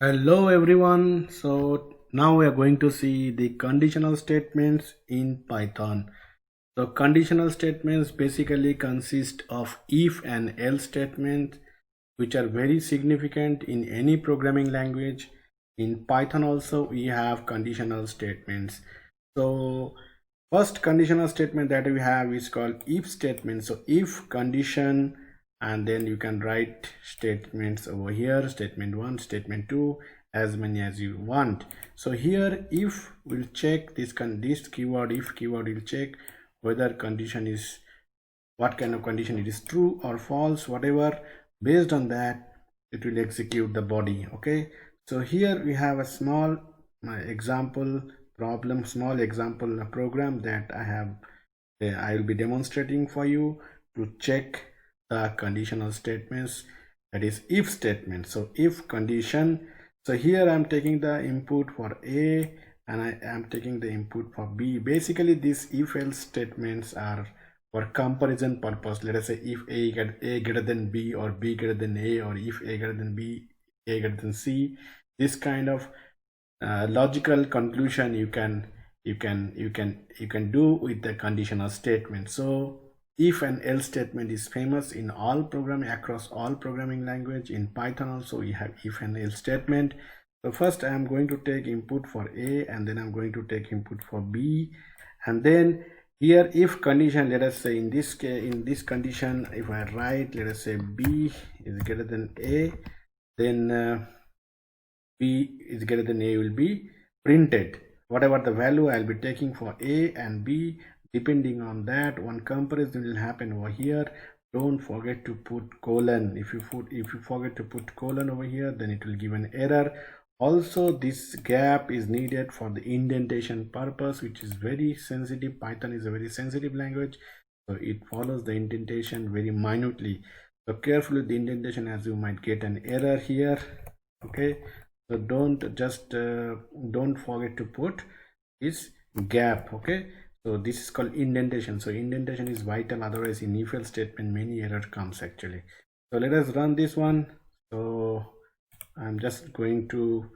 Hello everyone. So now we are going to see the conditional statements in Python. So conditional statements basically consist of if and else statements, which are very significant in any programming language. In Python also we have conditional statements. So first conditional statement that we have is called if statement. So if condition, and then you can write statements over here, statement 1, statement 2, as many as you want. So here if will check this keyword, if keyword will check whether condition is, what kind of condition it is, true or false, whatever. Based on that it will execute the body. Okay, so here we have a small example problem, small example program that I will be demonstrating for you to check the conditional statements, that is if statement. So if condition, so here I'm taking the input for A and I am taking the input for B. Basically these if else statements are for comparison purpose. Let us say if A greater than B, or B greater than A, or if A greater than B, A greater than C. This kind of logical conclusion you can do with the conditional statement. So if and else statement is famous in all programming, across all programming language. In Python also we have if and else statement. So first I am going to take input for A, and then I'm going to take input for B, and then here if condition, let us say in this case, in this condition, if I write, let us say B is greater than A, then B is greater than A will be printed. Whatever the value I'll be taking for A and B, depending on that, one comparison will happen over here. Don't forget to put colon. If you forget to put colon over here, then it will give an error. Also this gap is needed for the indentation purpose, which is very sensitive. Python is a very sensitive language, so it follows the indentation very minutely. So careful with the indentation, as you might get an error here. Okay, so don't forget to put this gap. Okay, so this is called indentation. So indentation is vital, otherwise in if else statement many error comes actually. So let us run this one. So I'm just going to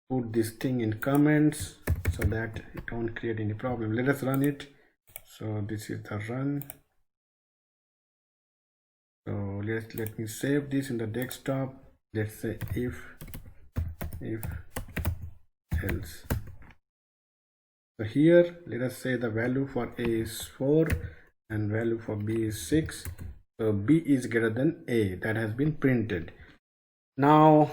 put this thing in comments so that it don't create any problem. Let us run it. So this is the run. So let me save this in the desktop. Let's say if else. So here let us say the value for A is 4 and value for B is 6. So B is greater than A. That has been printed. Now,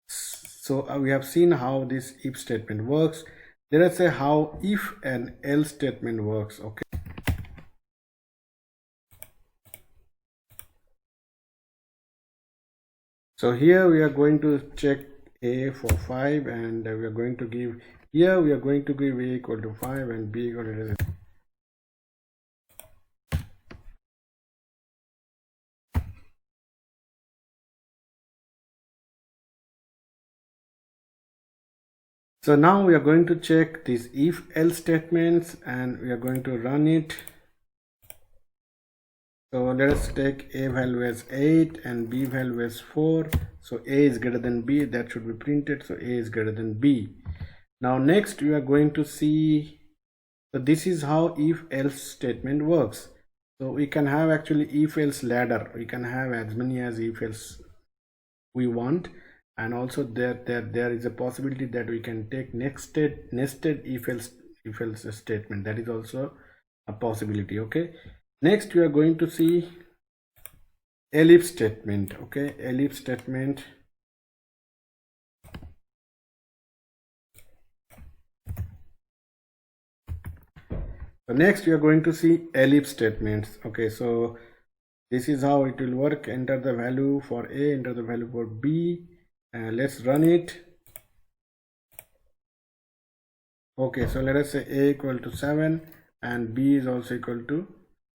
so we have seen how this if statement works. Let us say how if and else statement works. Okay, so here we are going to check A for 5, and we are going to give, here we are going to give A equal to 5 and B equal to, so now we are going to check these if else statements and we are going to run it. So let us take A value as 8 and B value as 4. So A is greater than B, that should be printed. So A is greater than B. Now next we are going to see, so this is how if else statement works. So we can have actually if else ladder. We can have as many as if else we want, and also there is a possibility that we can take nested if else statement. That is also a possibility. Okay, next we are going to see elif statement. Okay, elif statement. So next we are going to see elif statements. Okay, so this is how it will work. Enter the value for A, enter the value for B, and let's run it. Okay, so let us say A equal to 7 and B is also equal to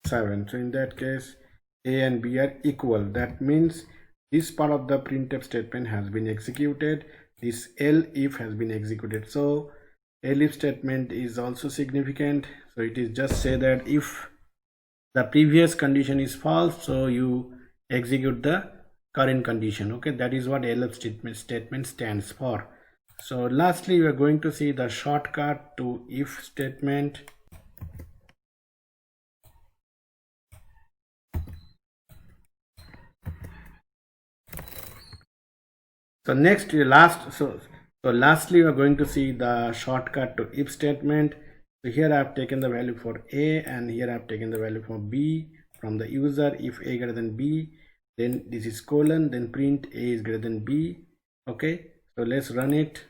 7. So in that case A and B are equal. That means this part of the printf statement has been executed. This elif has been executed. So elif statement is also significant. So it is just say that if the previous condition is false, so you execute the current condition. Okay, that is what elif statement stands for. So lastly, we are going to see the shortcut to if statement. So lastly we are going to see the shortcut to if statement. So here I have taken the value for a and here I have taken the value for b from the user. If a greater than b, then this is colon, then print a is greater than b. Okay, so let's run it.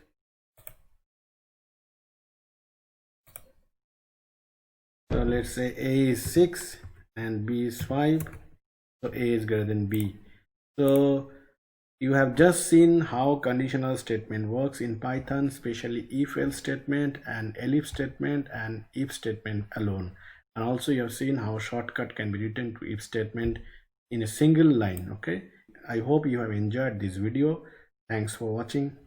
So let's say a is 6 and b is 5, so a is greater than b. So you have just seen how conditional statement works in Python, especially if-else statement and elif statement and if statement alone. And also you have seen how shortcut can be written to if statement in a single line. Okay, I hope you have enjoyed this video. Thanks for watching.